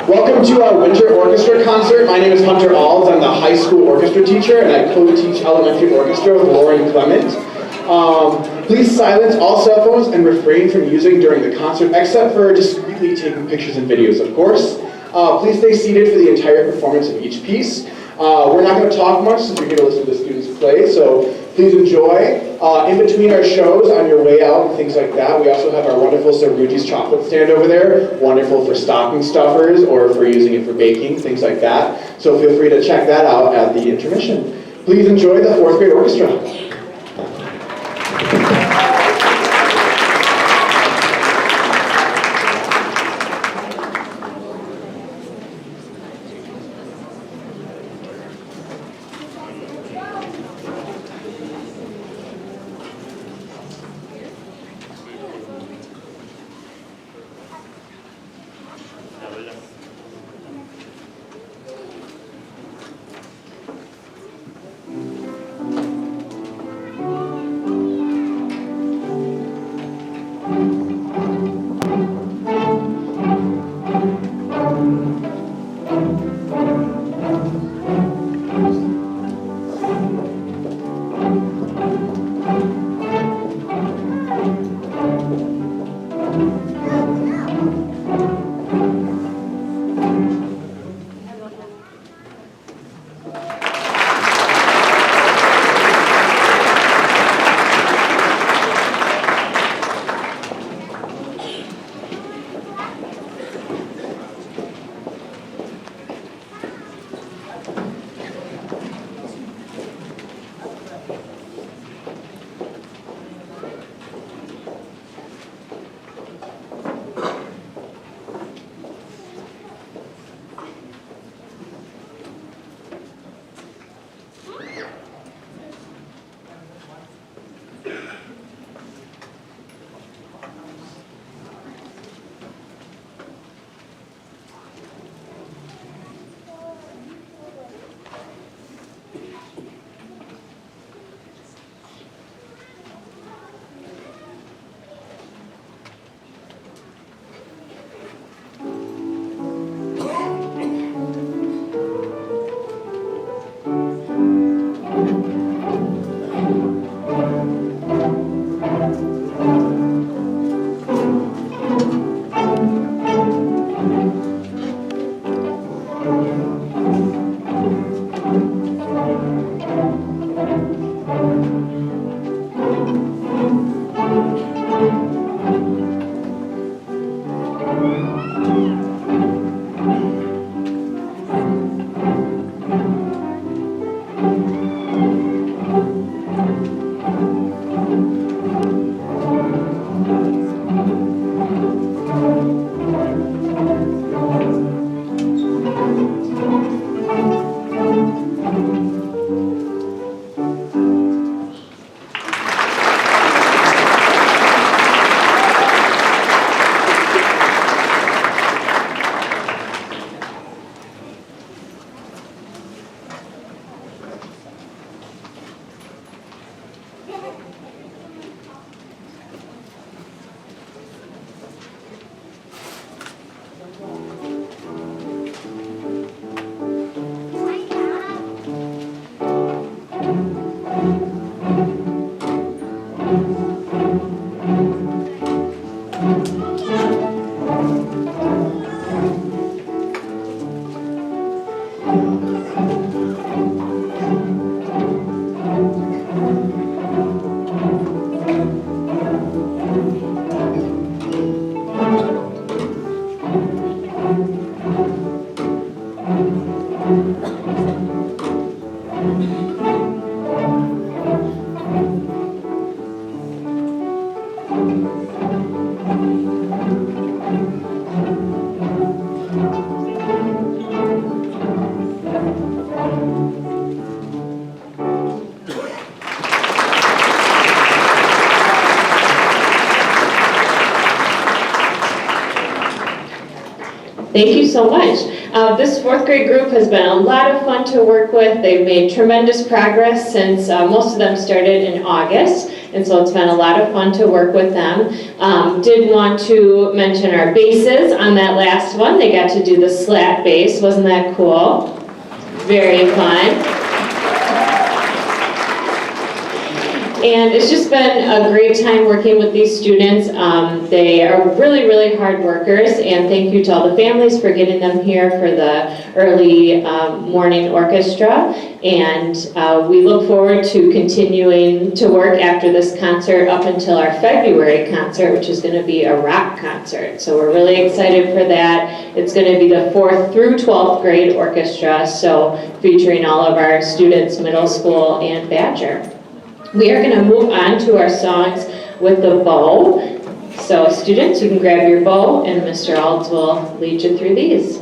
Welcome to our winter orchestra concert. My name is Hunter Alds. I'm the high school orchestra teacher, and I co-teach elementary orchestra with Lauren Clement. Please silence all cell phones and refrain from using during the concert, except for discreetly taking pictures and videos, of course. Please stay seated for the entire performance of each piece. We're not going to talk much since you're here to listen to the students play, so please enjoy. In between our shows, on your way out and things like that, we also have our wonderful Saruji's chocolate stand over there. Wonderful for stocking stuffers or for using it for baking, things like that. So feel free to check that out at the intermission. Please enjoy the 4th grade orchestra. Thank you so much. This 4th grade group has been a lot of fun to work with. They've made tremendous progress since most of them started in August. and so it's been a lot of fun to work with them. Did want to mention our basses on that last one. They got to do the slat bass. Wasn't that cool? Very fun. And it's just been a great time working with these students. They are really, really hard workers, and thank you to all the families for getting them here for the early morning orchestra. And we look forward to continuing to work after this concert up until our February concert, which is going to be a rock concert. So we're really excited for that. It's going to be the 4th through 12th grade orchestra, so featuring all of our students, middle school and Badger. We are going to move on to our songs with the bow. So students, you can grab your bow and Mr. Alds will lead you through these.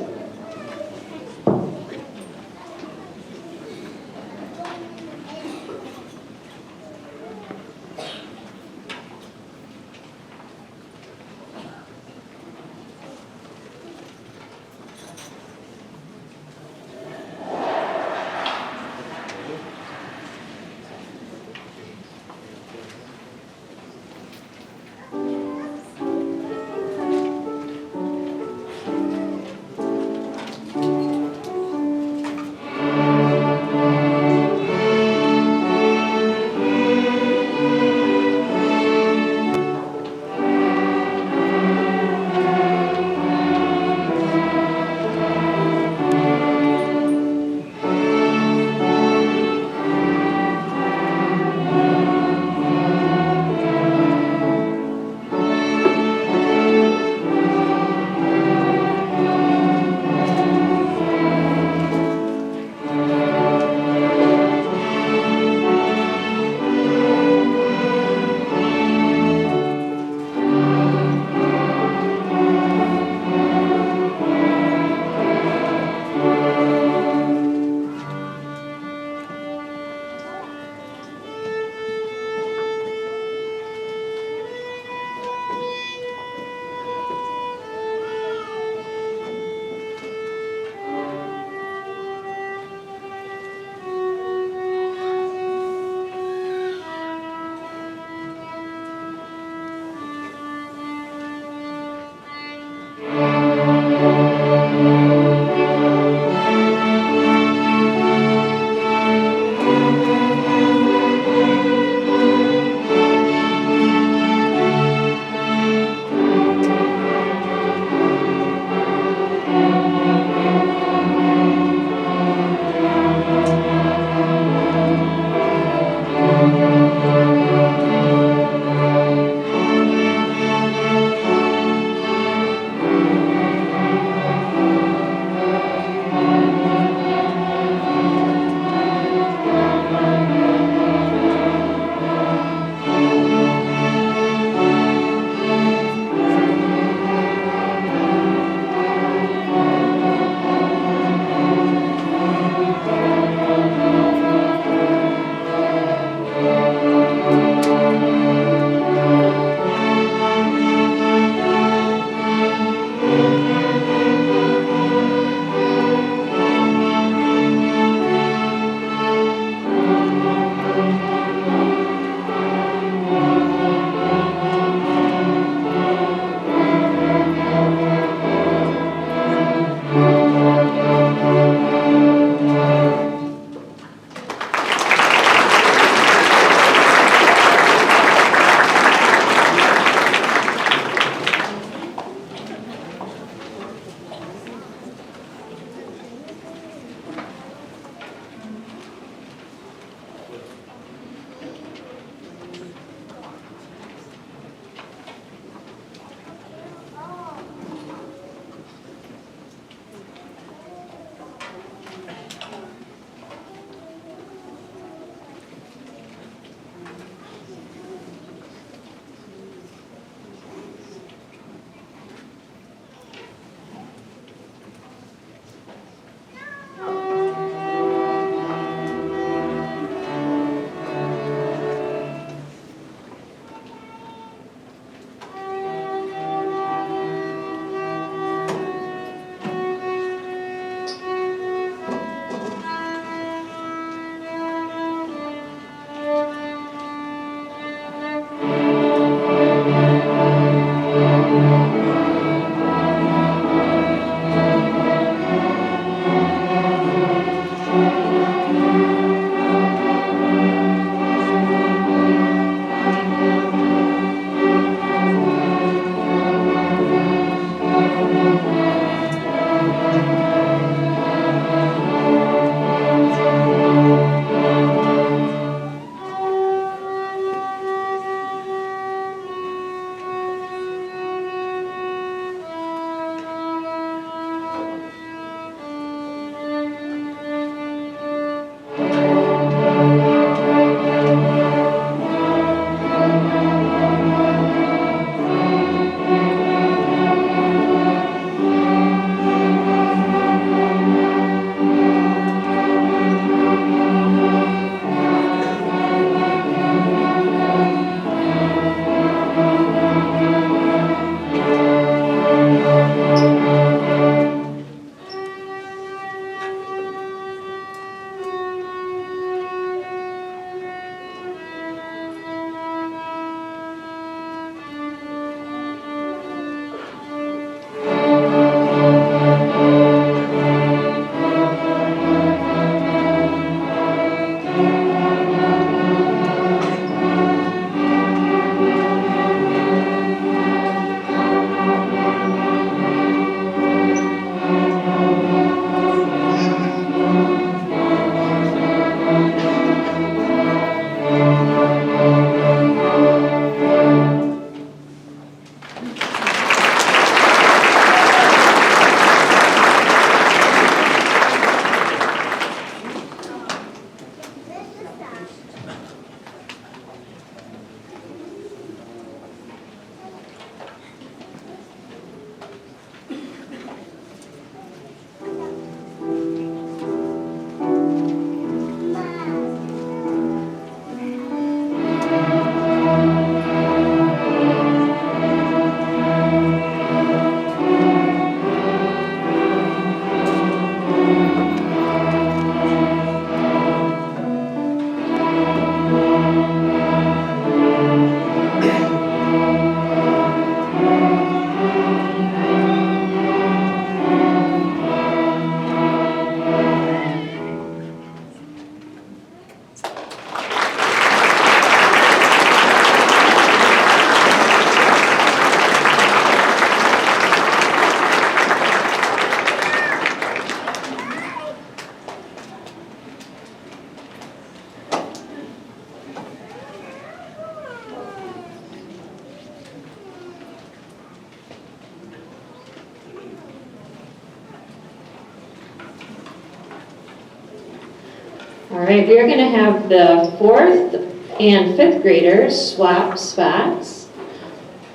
All right, we are going to have the 4th and 5th graders swap spots.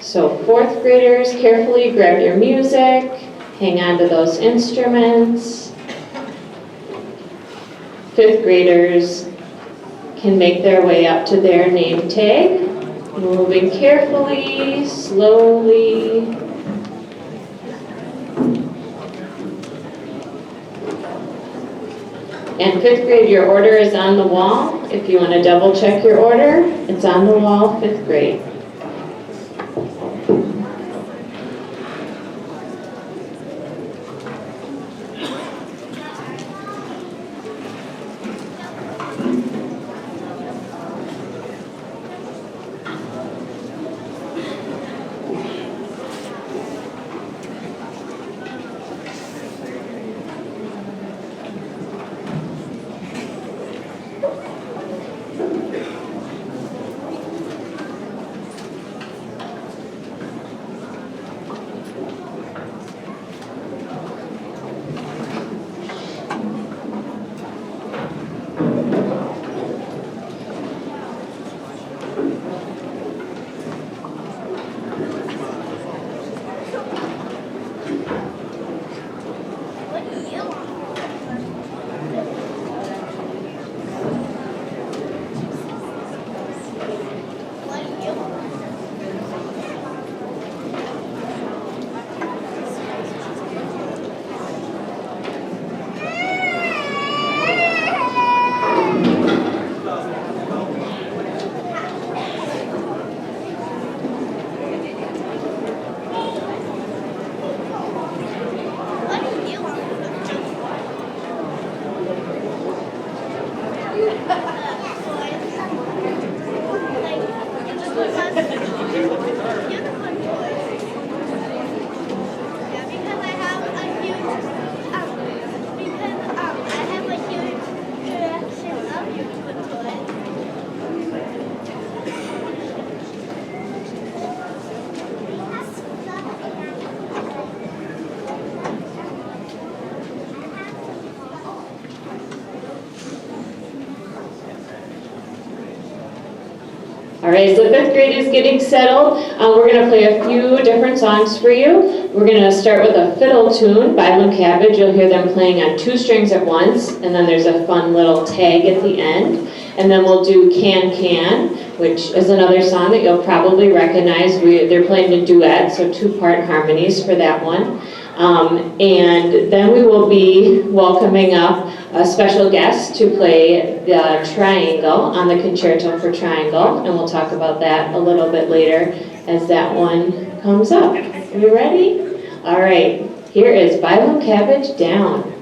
So 4th graders, carefully grab your music, hang on to those instruments. 5th graders can make their way up to their name tag, moving carefully, slowly. And 5th grade, your order is on the wall. If you want to double check your order, it's on the wall, 5th grade. All right, so 5th grade is getting settled. We're going to play a few different songs for you. We're going to start with a fiddle tune by Blue Cabbage. You'll hear them playing on 2 strings at once, and then there's a fun little tag at the end. And then we'll do Can Can, which is another song that you'll probably recognize. They're playing a duet, so 2-part harmonies for that one. And then we will be welcoming up a special guest to play the triangle on the concerto for triangle, and we'll talk about that a little bit later as that one comes up. Are you ready? All right, here is Violin Cabbage Down.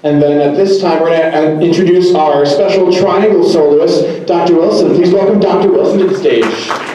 And then at this time, we're going to introduce our special triangle soloist, Dr. Wilson. Please welcome Dr. Wilson to the stage.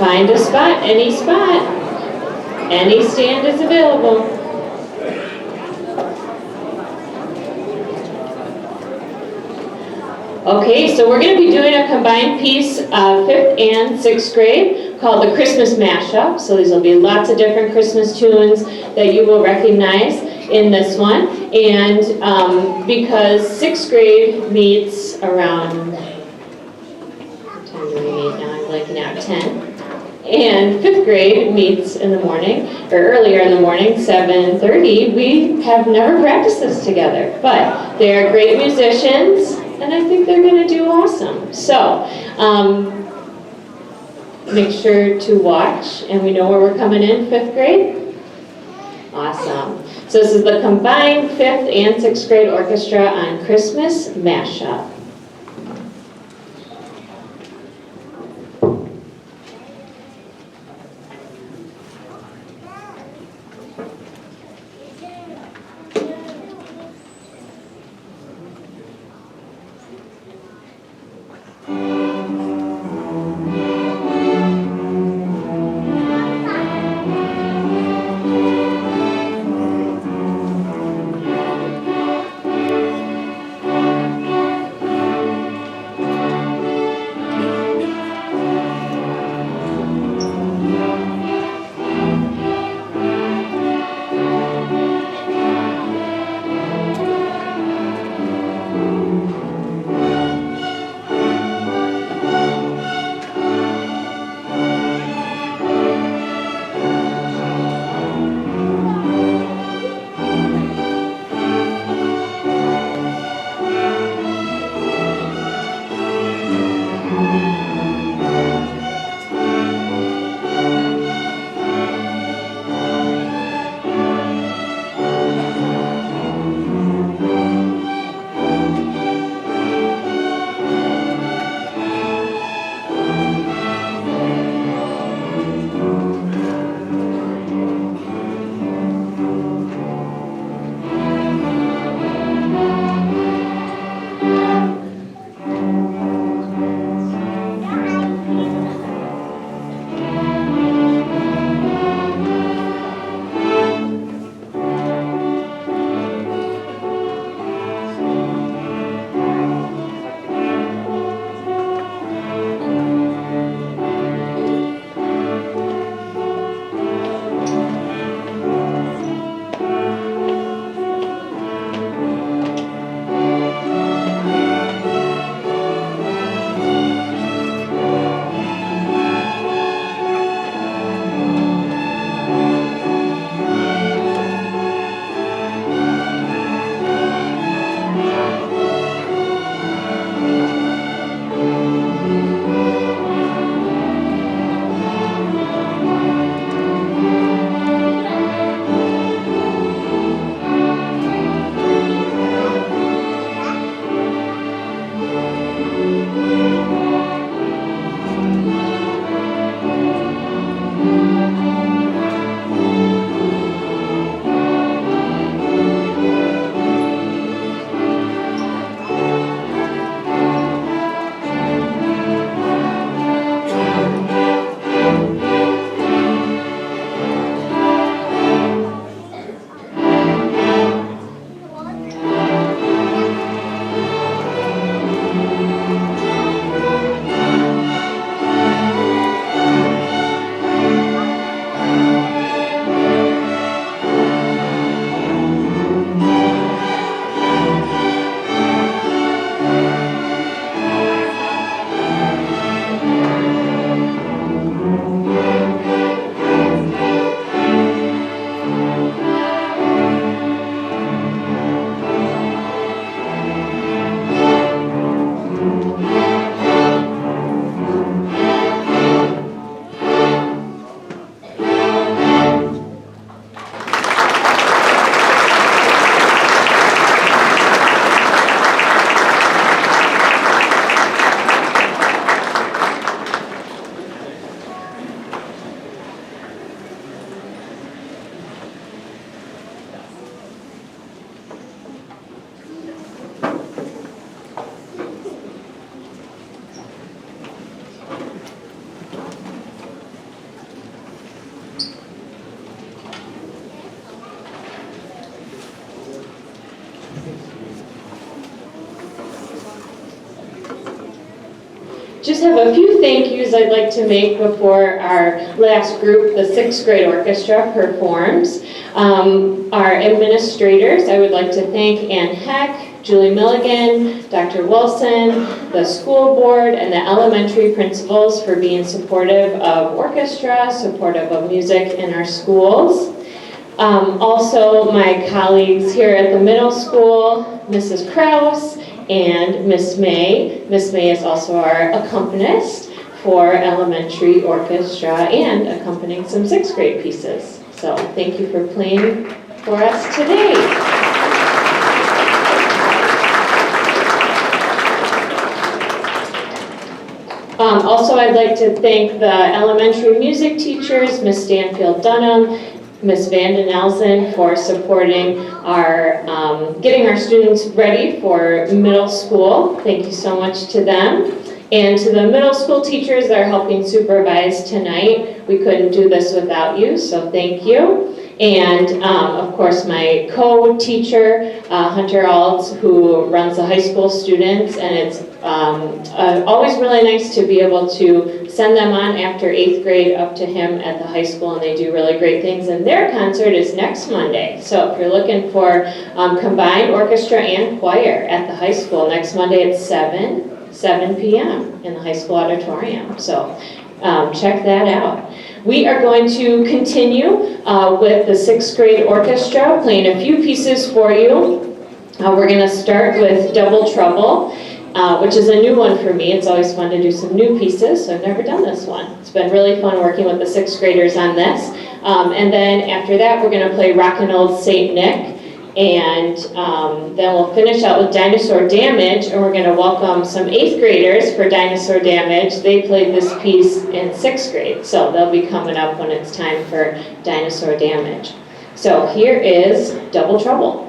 Find a spot, any spot. Any stand is available. Okay, so we're going to be doing a combined piece of 5th and 6th grade called the Christmas Mashup. So these will be lots of different Christmas tunes that you will recognize in this one. And because 6th grade meets around, what time do we meet now? I'm blanking out, 10. And 5th grade meets in the morning, or earlier in the morning, 7:30. We have never practiced this together, but they are great musicians, and I think they're going to do awesome. So, make sure to watch, and we know where we're coming in, 5th grade? Awesome. So this is the combined 5th and 6th grade orchestra on Christmas Mashup. just have a few thank yous I'd like to make before our last group, the 6th grade orchestra, performs. Our administrators, I would like to thank Ann Heck, Julie Milligan, Dr. Wilson, the school board, and the elementary principals for being supportive of orchestra, supportive of music in our schools. Also, my colleagues here at the middle school, Mrs. Kraus and Miss May. Miss May is also our accompanist for elementary orchestra and accompanying some 6th grade pieces. So thank you for playing for us today. Also, I'd like to thank the elementary music teachers, Miss Stanfield Dunham, Miss Vanden Elsen, for supporting our, getting our students ready for middle school. Thank you so much to them. And to the middle school teachers that are helping supervise tonight, we couldn't do this without you, so thank you. And of course, my co-teacher, Hunter Alds, who runs the high school students, and it's always really nice to be able to send them on after 8th grade up to him at the high school, and they do really great things. And their concert is next Monday. So if you're looking for combined orchestra and choir at the high school, next Monday at 7 p.m. in the high school auditorium. So check that out. We are going to continue with the 6th grade orchestra, playing a few pieces for you. We're going to start with Double Trouble, which is a new one for me. It's always fun to do some new pieces, so I've never done this one. It's been really fun working with the 6th graders on this. And then after that, we're going to play Rockin' Old St. Nick. And then we'll finish out with Dinosaur Damage, and we're going to welcome some 8th graders for Dinosaur Damage. They played this piece in 6th grade, so they'll be coming up when it's time for Dinosaur Damage. So here is Double Trouble.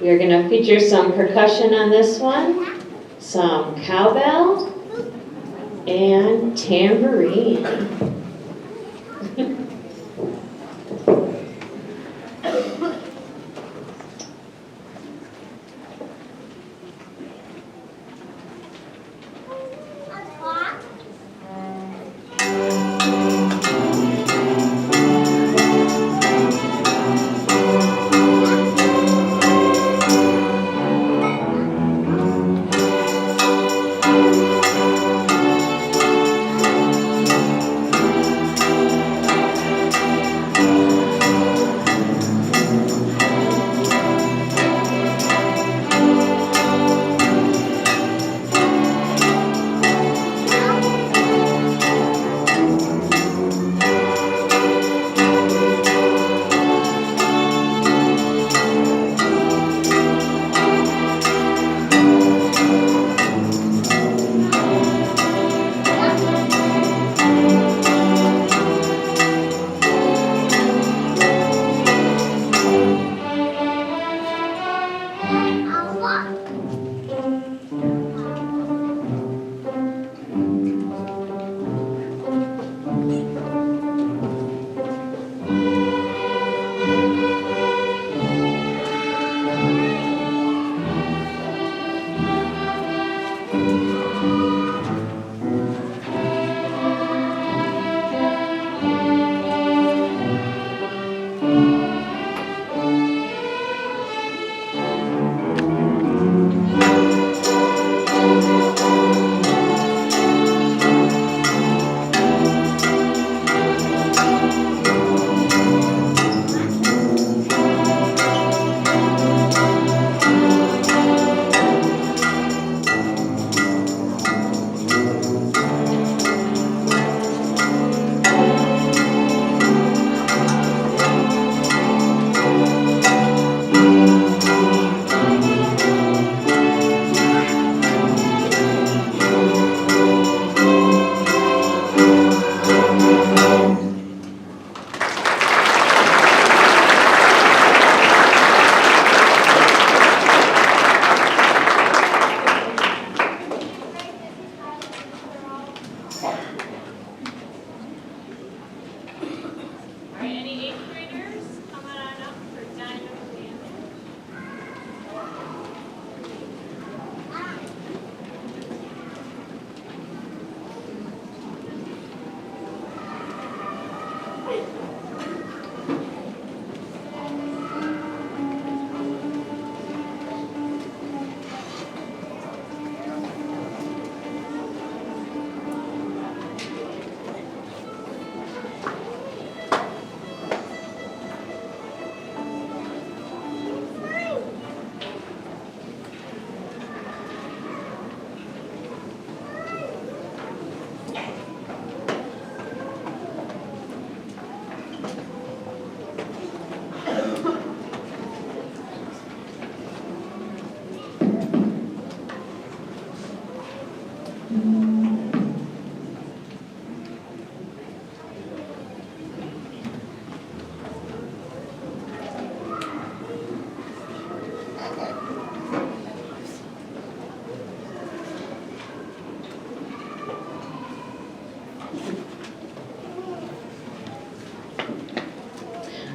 We are going to feature some percussion on this one, some cowbell, and tambourine.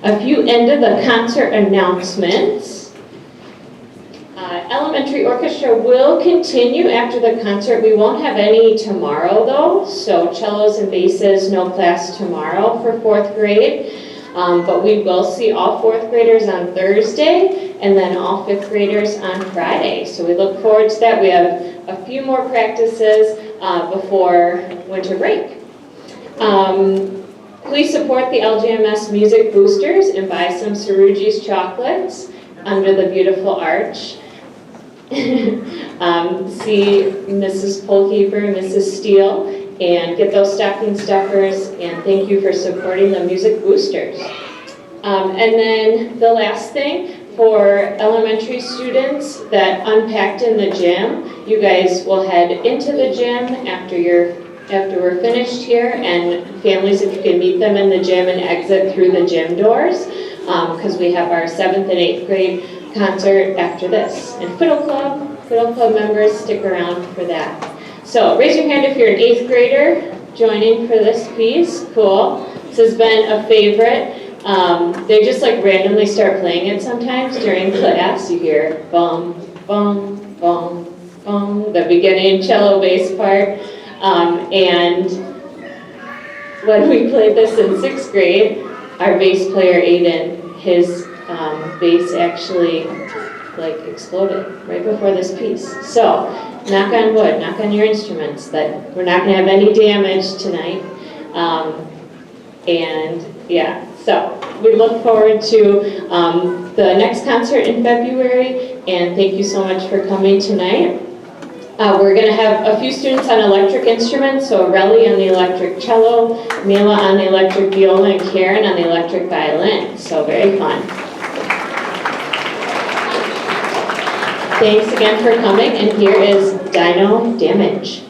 A few end of the concert announcements. Elementary orchestra will continue after the concert. We won't have any tomorrow though, so cellos and basses, no class tomorrow for 4th grade. But we will see all 4th graders on Thursday and then all 5th graders on Friday. So we look forward to that. We have a few more practices before winter break. Please support the LGMS Music Boosters and buy some Saruji's chocolates under the beautiful arch. See Mrs. Polheber, Mrs. Steele, and get those stocking stuffers, and thank you for supporting the Music Boosters. And then the last thing, for elementary students that unpacked in the gym, you guys will head into the gym after we're finished here, and families, if you can meet them in the gym and exit through the gym doors, because we have our 7th and 8th grade concert after this. And Fiddle Club members, stick around for that. So raise your hand if you're an 8th grader joining for this piece. Cool. This has been a favorite. They just like randomly start playing it sometimes during class. You hear bum, bum, bum, bum, the beginning cello bass part. And when we played this in 6th grade, our bass player Aiden, his bass actually like exploded right before this piece. So knock on wood, knock on your instruments that we're not going to have any damage tonight. And yeah, so we look forward to the next concert in February, and thank you so much for coming tonight. We're going to have a few students on electric instruments, so Relly on the electric cello, Mila on the electric viola, and Karen on the electric violin, so very fun. Thanks again for coming, and here is Dino Damage.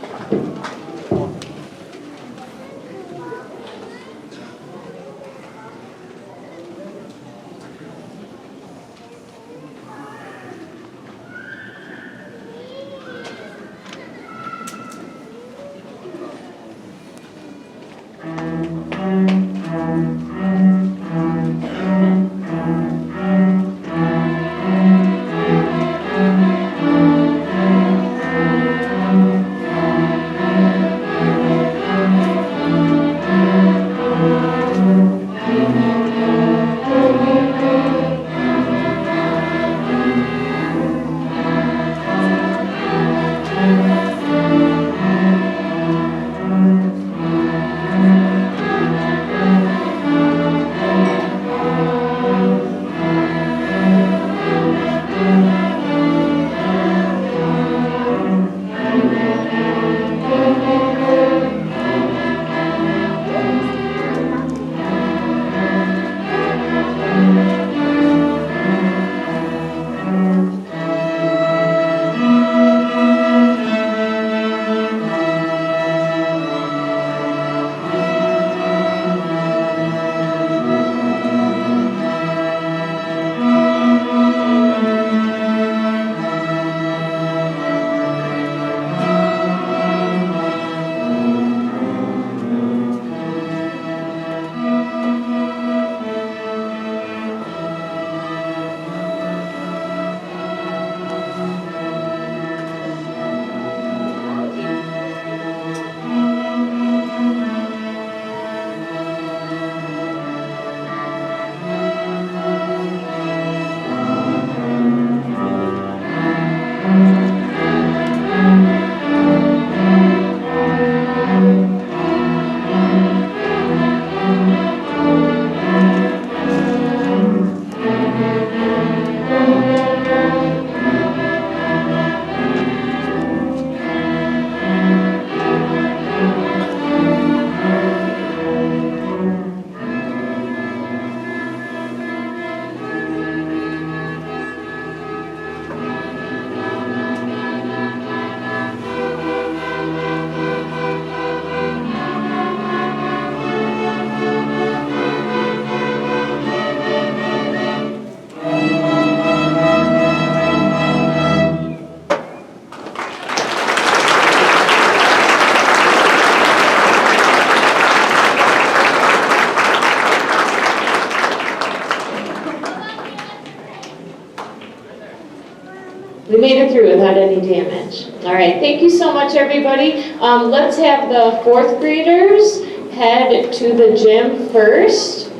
We made it through without any damage. All right, thank you so much, everybody. Let's have the 4th graders head to the gym first.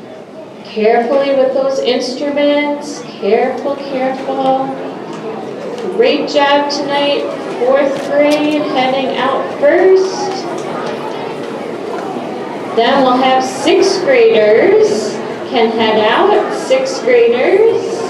Carefully with those instruments. Careful, careful. Great job tonight, 4th grade, heading out first. Then we'll have 6th graders can head out, 6th graders.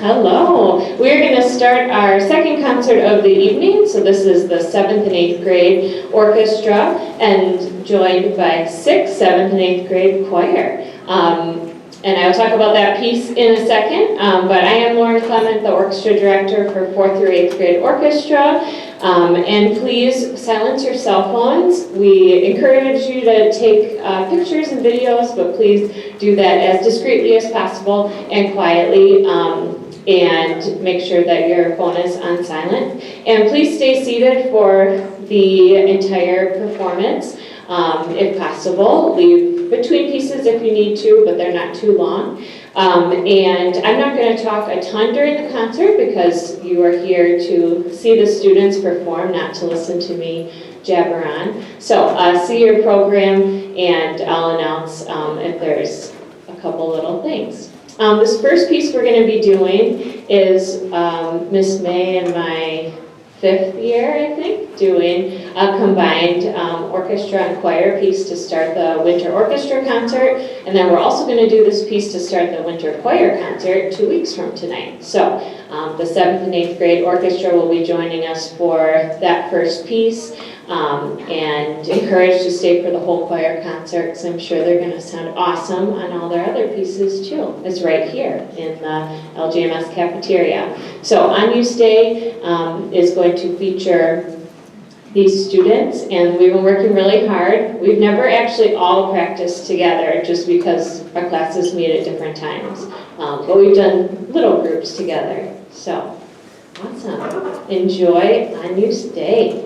Hello. We're going to start our second concert of the evening. So this is the 7th and 8th grade orchestra and joined by 6th, 7th, and 8th grade choir. And I will talk about that piece in a second, but I am Lauren Clement, the orchestra director for 4th through 8th grade orchestra. And please silence your cell phones. We encourage you to take pictures and videos, but please do that as discreetly as possible and quietly, and make sure that your phone is on silent. And please stay seated for the entire performance, if possible. Leave between pieces if you need to, but they're not too long. And I'm not going to talk a ton during the concert because you are here to see the students perform, not to listen to me jabber on. So see your program, and I'll announce if there's a couple little things. This first piece we're going to be doing is Miss May and my 5th year, I think, doing a combined orchestra and choir piece to start the winter orchestra concert. And then we're also going to do this piece to start the winter choir concert 2 weeks from tonight. So the 7th and 8th grade orchestra will be joining us for that first piece, and encouraged to stay for the whole choir concert because I'm sure they're going to sound awesome on all their other pieces too. It's right here in the LGMS cafeteria. So On You Stay is going to feature these students, and we've been working really hard. We've never actually all practiced together just because our classes meet at different times, but we've done little groups together. So awesome. Enjoy On You Stay.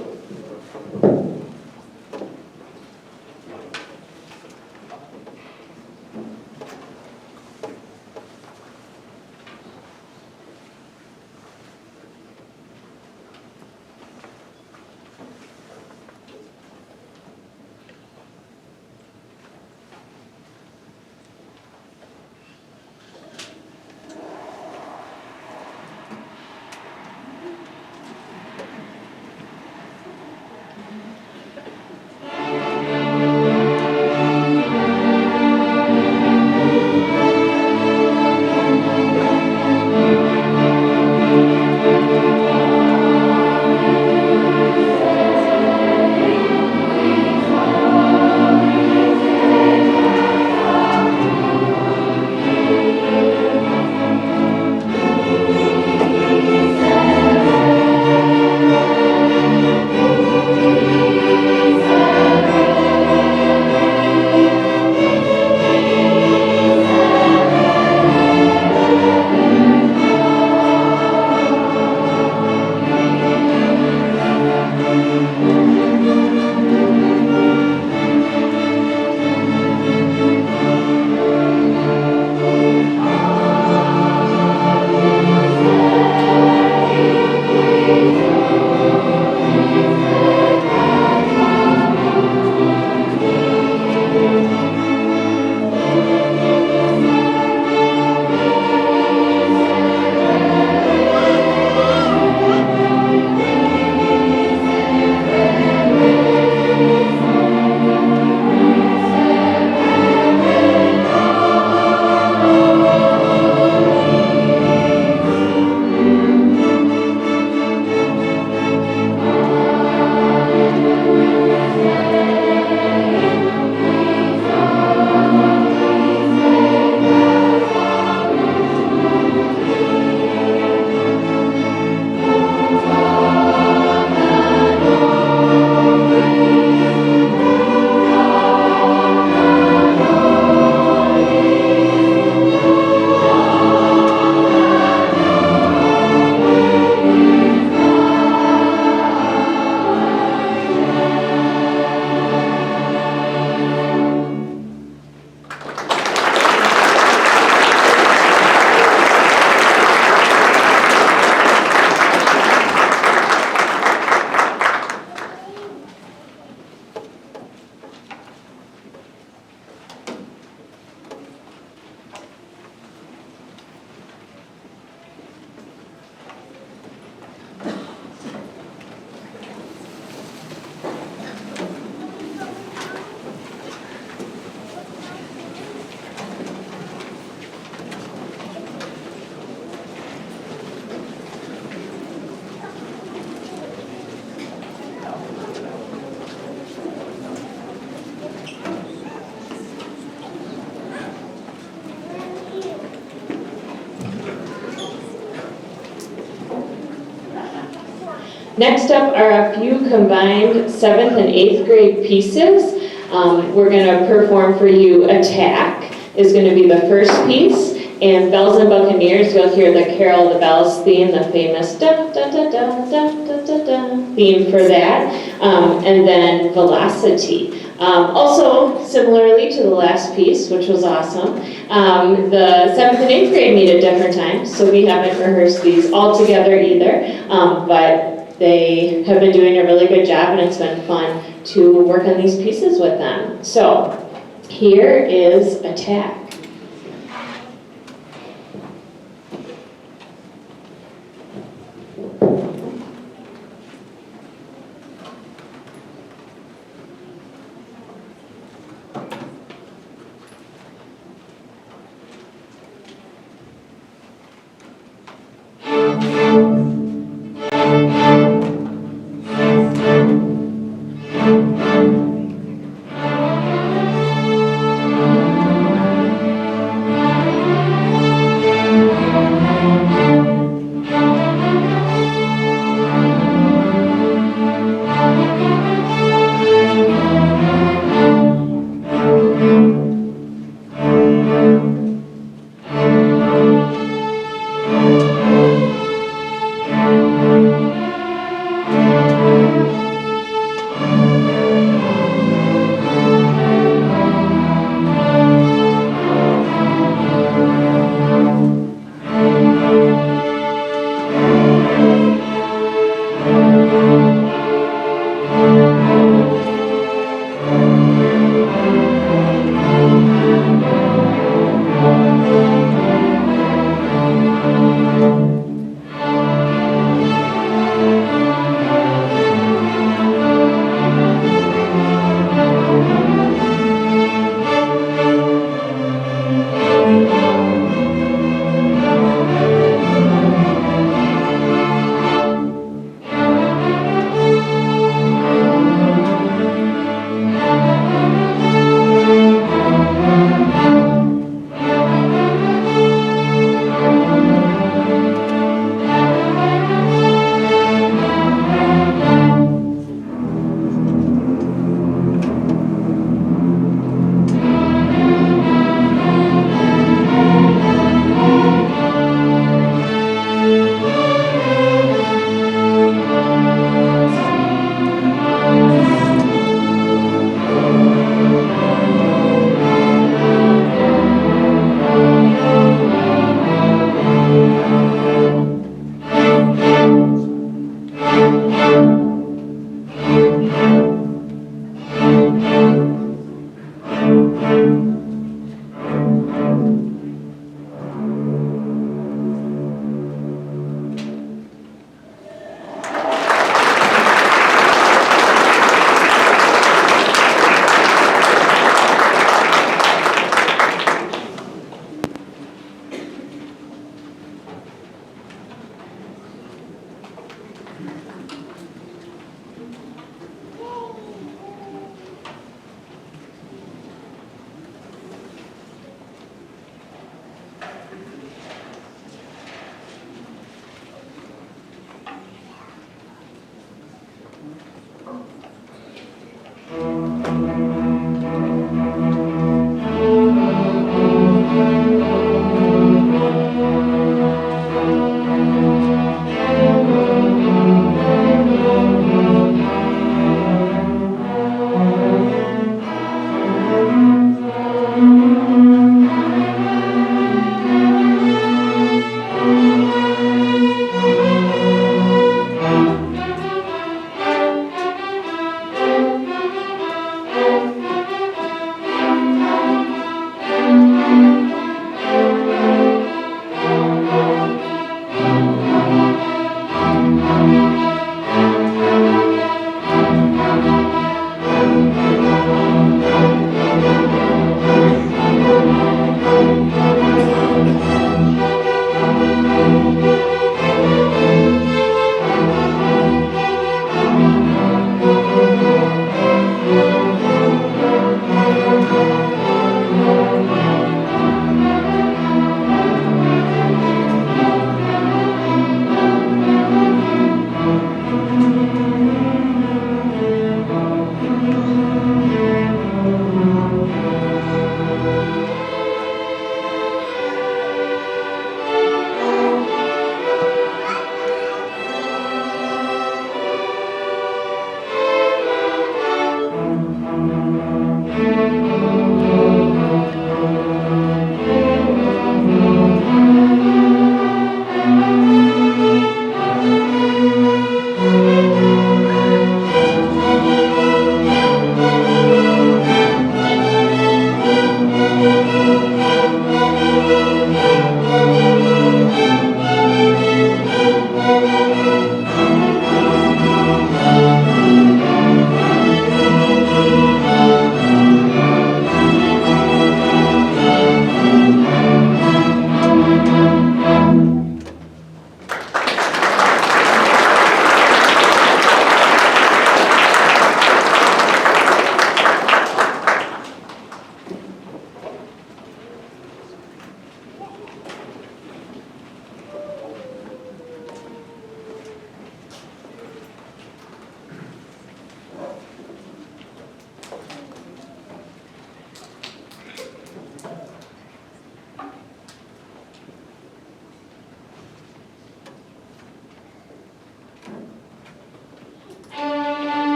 Next up are a few combined 7th and 8th grade pieces. We're going to perform for you Attack is going to be the first piece, and Bells and Buccaneers, you'll hear the Carol of the Bells theme, the famous da da da da da da da da theme for that, and then Velocity. Also, similarly to the last piece, which was awesome, the 7th and 8th grade meet at different times, so we haven't rehearsed these all together either, but they have been doing a really good job, and it's been fun to work on these pieces with them. So, here is Attack.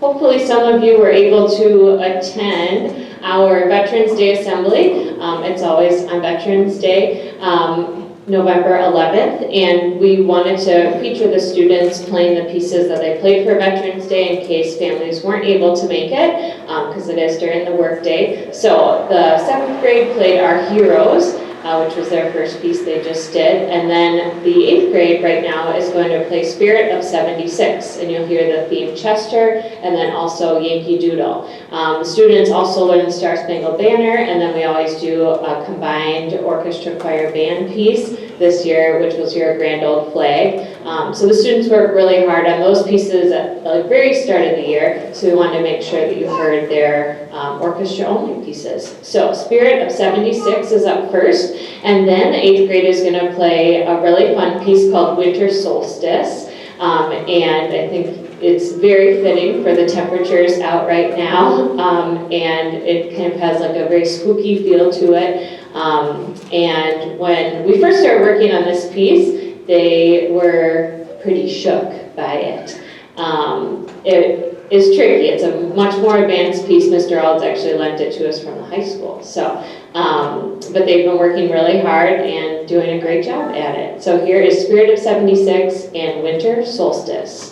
Hopefully some of you were able to attend our Veterans Day Assembly. It's always on Veterans Day, November 11th, and we wanted to feature the students playing the pieces that they played for Veterans Day in case families weren't able to make it, because it is during the workday. So the 7th grade played Our Heroes, which was their first piece they just did. And then the 8th grade right now is going to play Spirit of 76. And you'll hear the theme Chester and then also Yankee Doodle. The students also learn the Star Spangled Banner, and then we always do a combined orchestra choir band piece this year, which was your Grand Old Flag. So the students work really hard on those pieces at the very start of the year. So we wanted to make sure that you heard their orchestra-only pieces. So Spirit of 76 is up first. And then the 8th grade is going to play a really fun piece called Winter Solstice. And I think it's very fitting for the temperatures out right now. And it kind of has like a very spooky feel to it. And when we first started working on this piece, they were pretty shook by it. It is tricky. It's a much more advanced piece. Mr. Alds actually lent it to us from the high school. So, but they've been working really hard and doing a great job at it. So here is Spirit of 76 and Winter Solstice.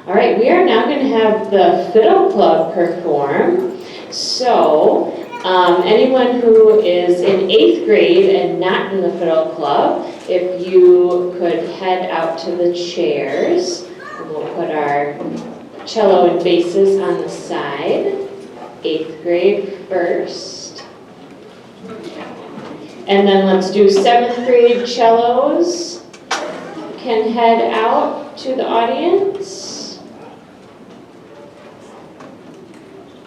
All right, we are now going to have the Fiddle Club perform. So, anyone who is in 8th grade and not in the Fiddle Club, if you could head out to the chairs, and we'll put our cello and basses on the side. 8th grade first. And then let's do 7th grade cellos. Can head out to the audience.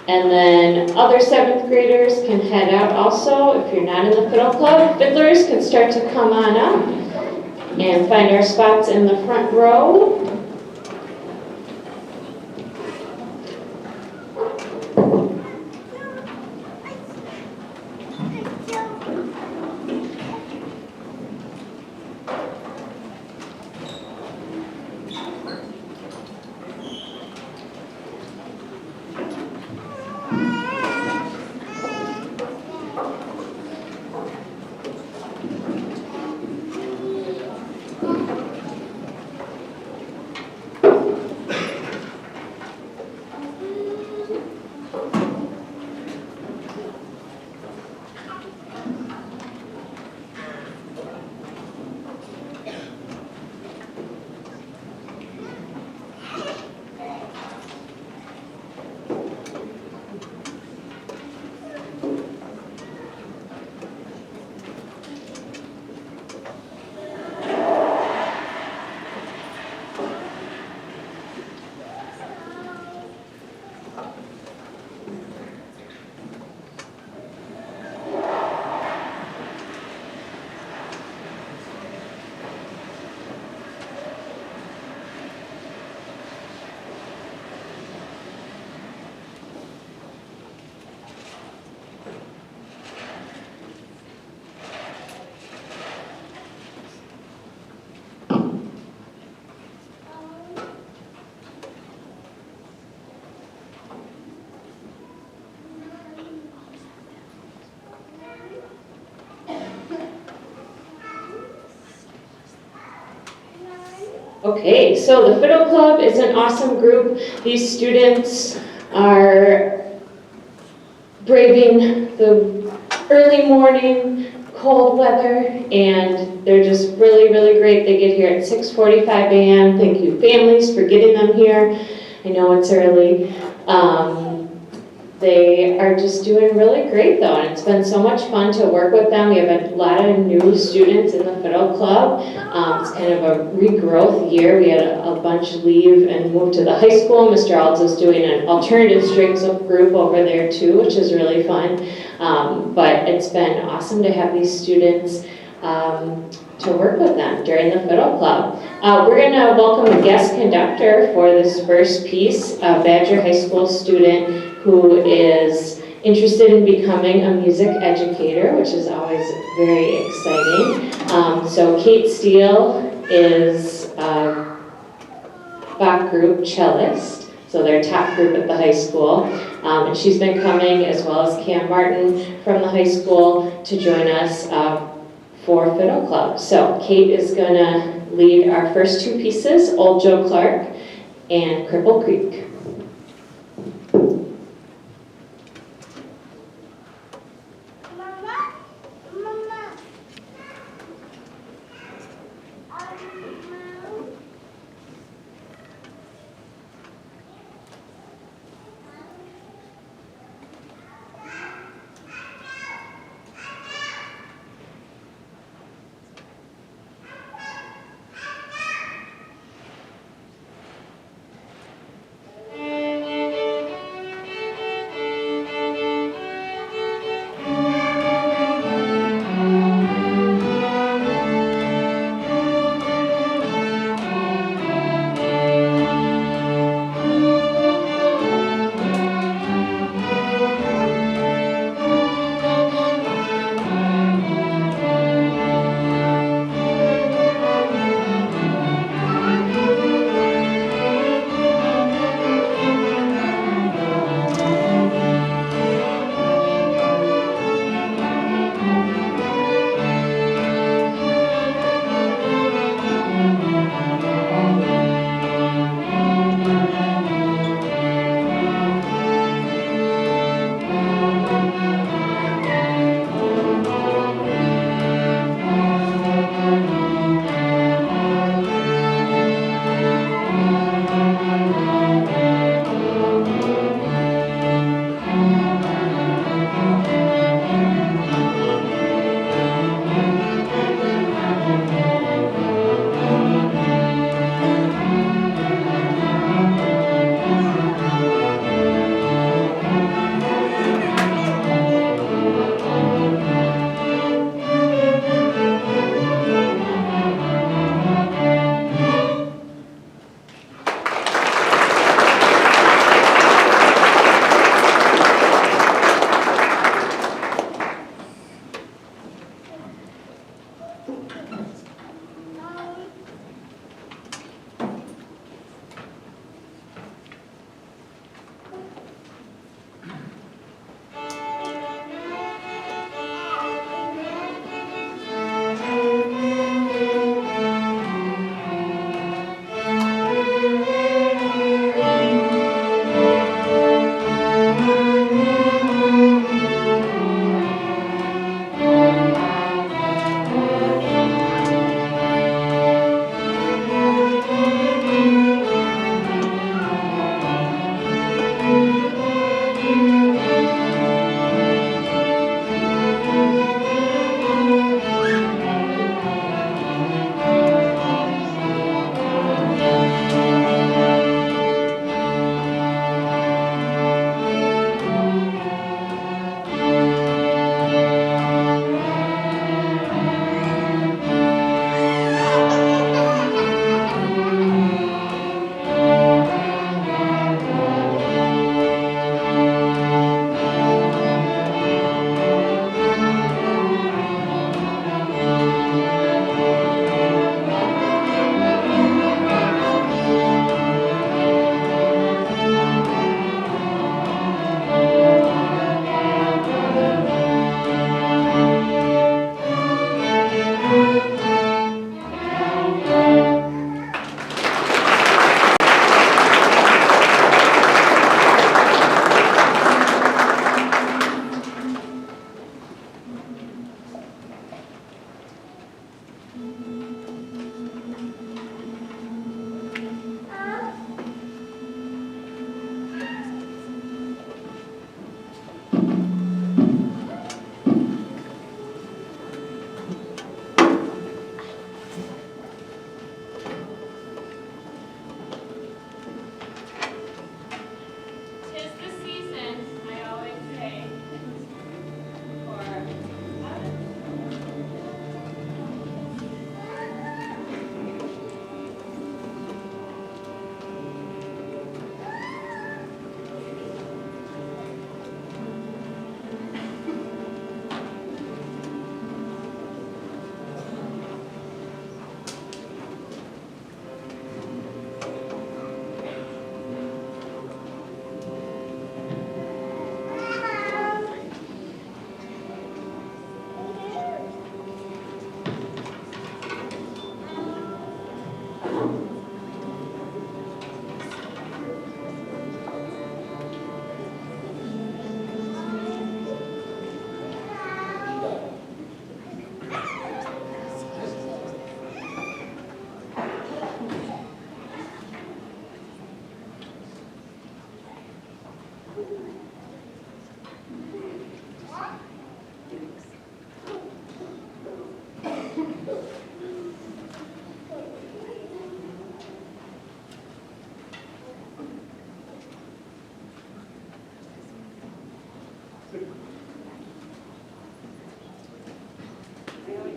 And then other 7th graders can head out also. If you're not in the Fiddle Club, fiddlers can start to come on up and find our spots in the front row. Okay, so the Fiddle Club is an awesome group. These students are braving the early morning cold weather, and they're just really, really great. They get here at 6:45 a.m. Thank you, families, for getting them here. I know it's early. They are just doing really great though, and it's been so much fun to work with them. We have a lot of new students in the Fiddle Club. It's kind of a regrowth year. We had a bunch leave and move to the high school. Mr. Alds is doing an alternative strings group over there too, which is really fun. But it's been awesome to have these students to work with them during the Fiddle Club. We're going to welcome a guest conductor for this first piece, a Badger High School student who is interested in becoming a music educator, which is always very exciting. So Kate Steele is a Bach group cellist, so they're top group at the high school. And she's been coming, as well as Cam Martin from the high school, to join us for Fiddle Club. So Kate is going to lead our first two pieces, Old Joe Clark and Cripple Creek.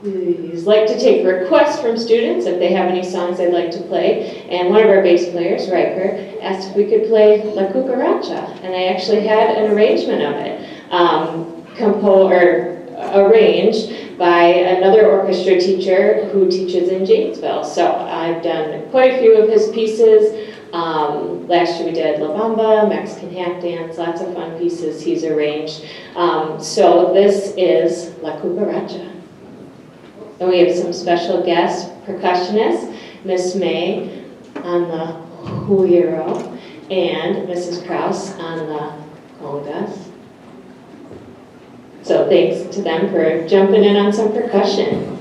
We like to take requests from students if they have any songs they'd like to play. And one of our bass players, Riker, asked if we could play La Cucaracha. And I actually had an arrangement of it, arranged by another orchestra teacher who teaches in Janesville. So I've done quite a few of his pieces. Last year we did La Bamba, Mexican Hat Dance, lots of fun pieces he's arranged. So this is La Cucaracha. And we have some special guests, percussionists, Miss May on the huiro and Mrs. Kraus on the congas. So thanks to them for jumping in on some percussion.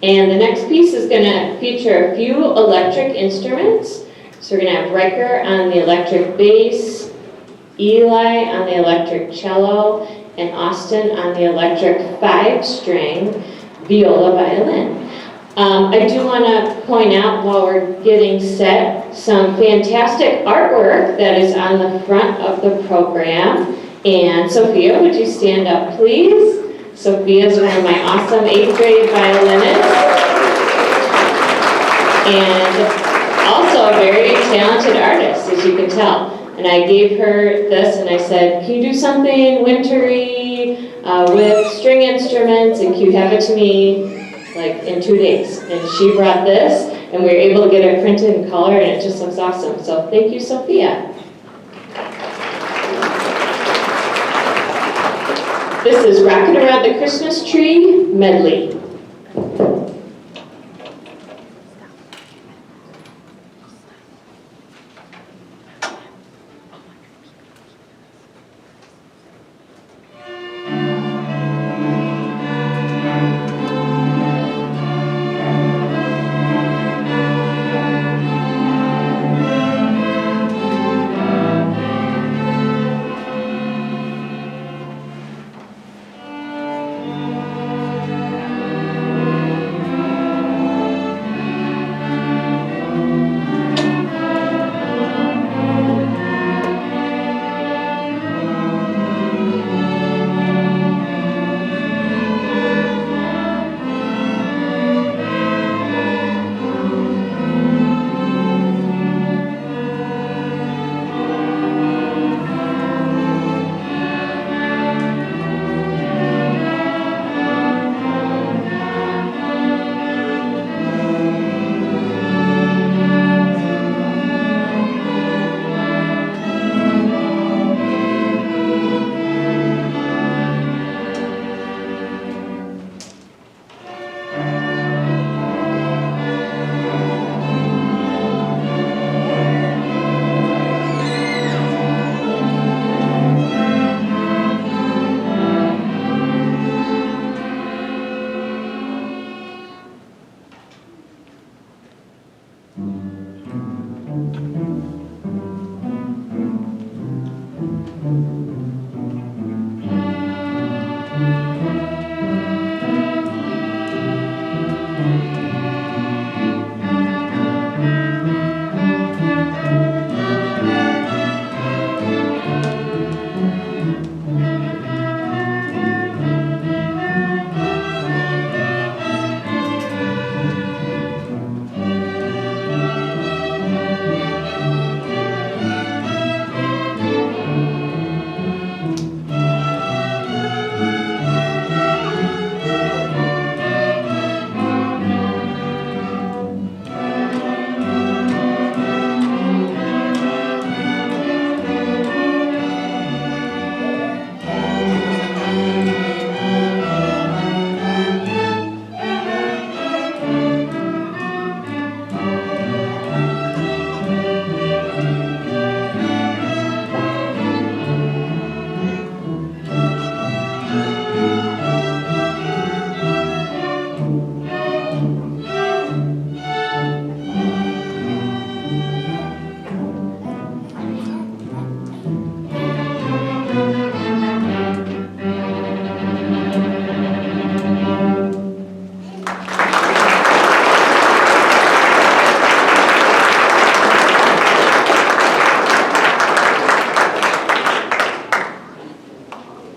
And the next piece is going to feature a few electric instruments. So we're going to have Riker on the electric bass, Eli on the electric cello, and Austin on the electric 5-string viola violin. I do want to point out while we're getting set some fantastic artwork that is on the front of the program. And Sophia, would you stand up, please? Sophia is one of my awesome 8th grade violinists. And also a very talented artist, as you can tell. And I gave her this and I said, can you do something wintry with string instruments, and can you have it to me like in 2 days? And she brought this and we were able to get it printed in color, and it just looks awesome. So thank you, Sophia. This is Rockin' Around the Christmas Tree medley.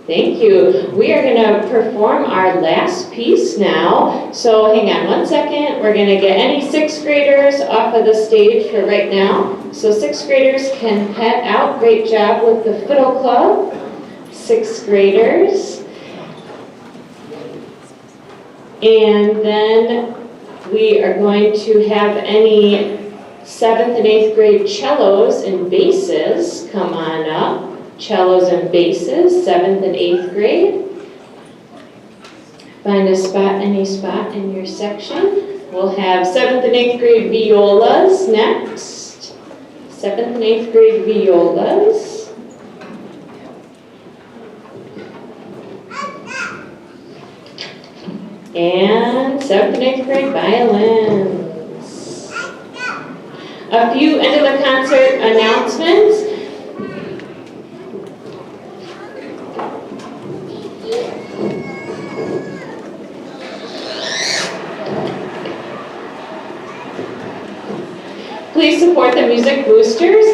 Thank you. We are going to perform our last piece now. So hang on one second. We're going to get any sixth graders off of the stage for right now. So sixth graders can head out. Great job with the Fiddle Club. Sixth graders. And then we are going to have any 7th and 8th grade cellos and basses come on up. Cellos and basses, 7th and 8th grade. Find a spot, any spot in your section. We'll have 7th and 8th grade violas next. 7th and 8th grade violas. And 7th and 8th grade violins. A few end of the concert announcements. Please support the Music Boosters.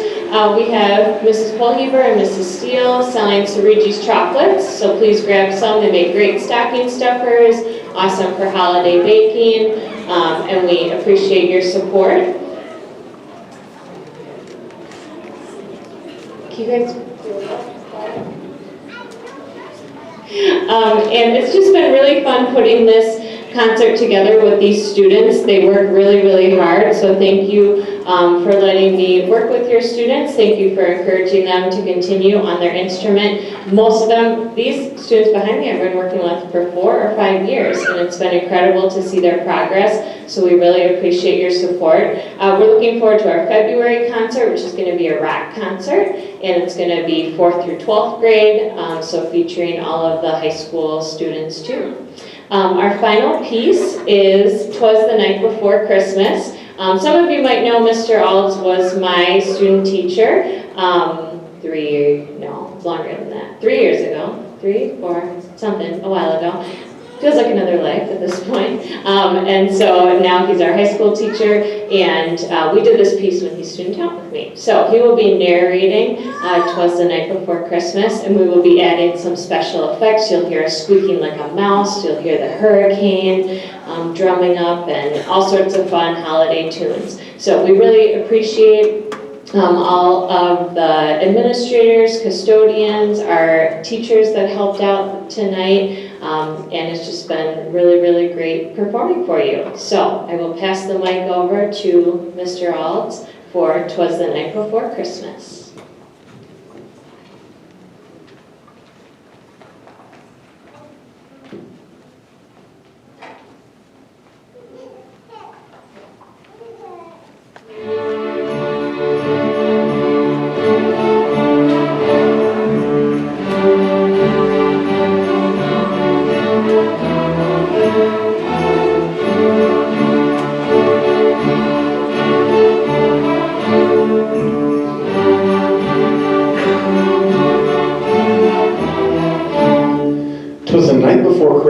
We have Mrs. Polheber and Mrs. Steele selling Ceregi's chocolates, so please grab some. They make great stocking stuffers, awesome for holiday baking, and we appreciate your support. Can you guys? And it's just been really fun putting this concert together with these students. They work really, really hard, so thank you for letting me work with your students. Thank you for encouraging them to continue on their instrument. Most of them, these students behind me, I've been working with for 4 or 5 years, and it's been incredible to see their progress, so we really appreciate your support. We're looking forward to our February concert, which is going to be a rock concert, and it's going to be 4th through 12th grade, so featuring all of the high school students too. Our final piece is "'Twas the Night Before Christmas." Some of you might know Mr. Alds was my student teacher 3 years ago, 3, 4, something, a while ago. Feels like another life at this point. And so now he's our high school teacher, and we did this piece when he student out with me. So he will be narrating "'Twas the Night Before Christmas," and we will be adding some special effects. You'll hear us squeaking like a mouse, you'll hear the hurricane drumming up, and all sorts of fun holiday tunes. So we really appreciate all of the administrators, custodians, our teachers that helped out tonight, and it's just been really, really great performing for you. So I will pass the mic over to Mr. Alds for "'Twas the Night Before Christmas."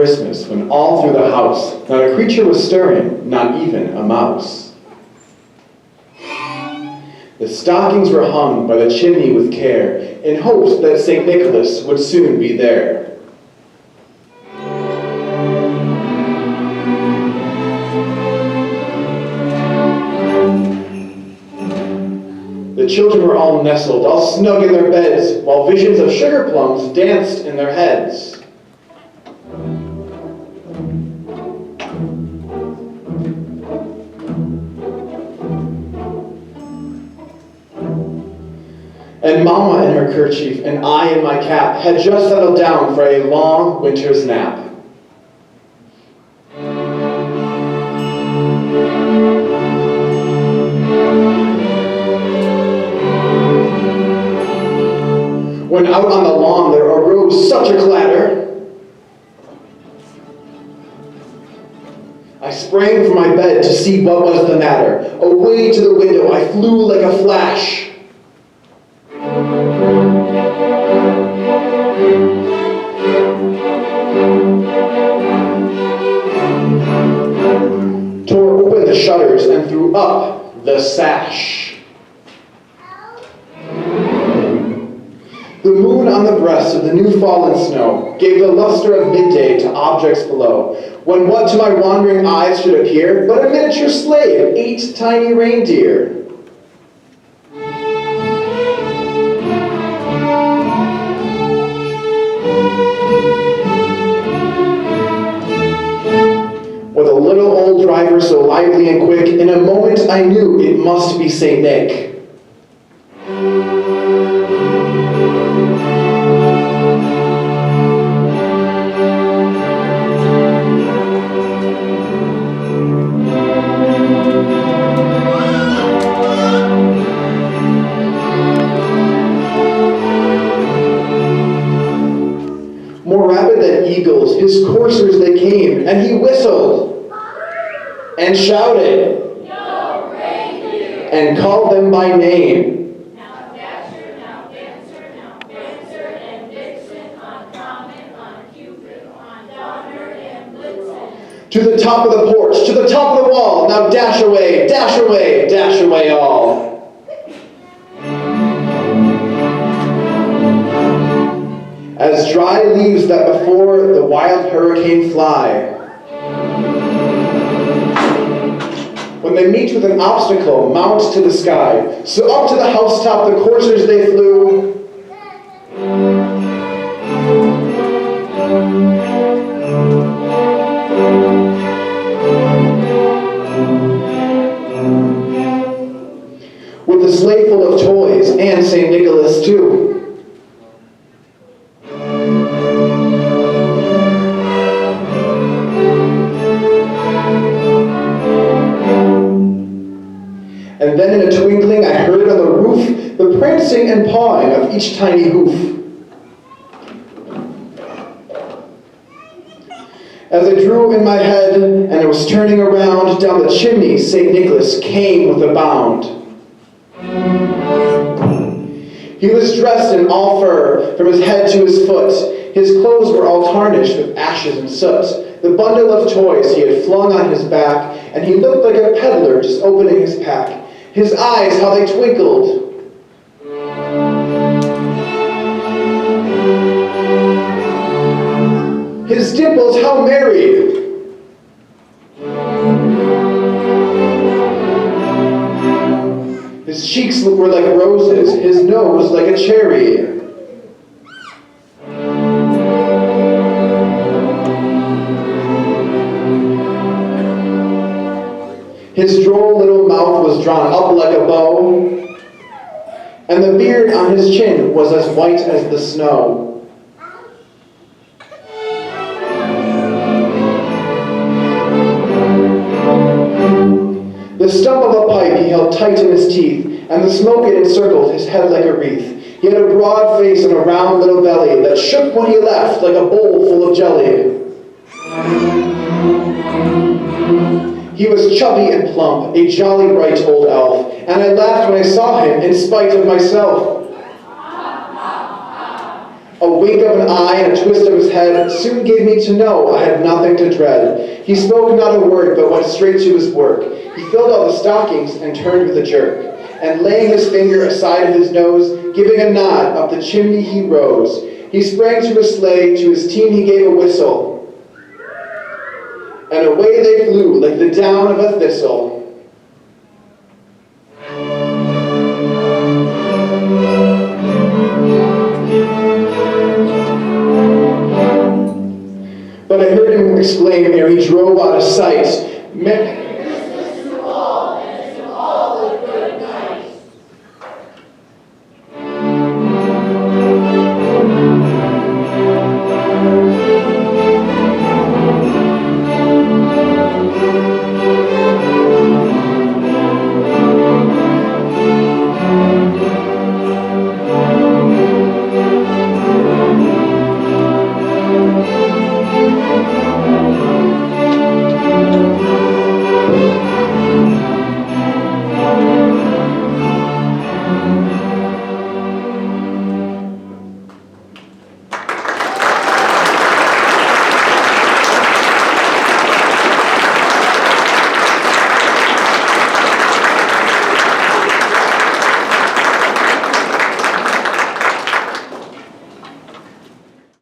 Christmas, when all through the house not a creature was stirring, not even a mouse. The stockings were hung by the chimney with care, in hopes that St. Nicholas would soon be there. The children were all nestled, all snug in their beds, while visions of sugar plums danced in their heads. And Mama in her kerchief and I in my cap had just settled down for a long winter's nap. When out on the lawn there arose such a clatter, I sprang from my bed to see what was the matter. Away to the window I flew like a flash. Tore open the shutters and threw up the sash. The moon on the breast of the new fallen snow gave the luster of midday to objects below, when what to my wandering eyes should appear but a miniature sleigh of 8 tiny reindeer. With a little old driver so lively and quick, in a moment I knew it must be St. Nick. More rapid than eagles, his coursers they came, and he whistled and shouted and called them by name. Now Dasher, now Dancer, and Vixen, on Comet, on Cupid, on Donner, and Blitzen. To the top of the porch, to the top of the wall, now dash away, dash away, dash away all. As dry leaves that before the wild hurricane fly, when they meet with an obstacle, mount to the sky. So up to the housetop the coursers they flew, sleigh full of toys, and St. Nicholas too. And then in a twinkling I heard on the roof the prancing and pawing of each tiny hoof. As I drew in my head and I was turning around, down the chimney St. Nicholas came with a bound. He was dressed in all fur from his head to his foot. His clothes were all tarnished with ashes and soot. The bundle of toys he had flung on his back, and he looked like a peddler just opening his pack. His eyes, how they twinkled. His dimples, how merry. His cheeks were like roses, his nose like a cherry. His droll little mouth was drawn up like a bow, and the beard on his chin was as white as the snow. The stump of a pipe he held tight in his teeth, and the smoke it encircled his head like a wreath. He had a broad face and a round little belly that shook when he laughed like a bowl full of jelly. He was chubby and plump, a jolly bright old elf, and I laughed when I saw him in spite of myself. A wink of an eye and a twist of his head soon gave me to know I had nothing to dread. He spoke not a word, but went straight to his work. He filled out the stockings and turned with a jerk, and laying his finger aside of his nose, giving a nod, up the chimney he rose. He sprang to his sleigh, to his team he gave a whistle, and away they flew like the down of a thistle. But I heard him exclaim ere he drove out of sight,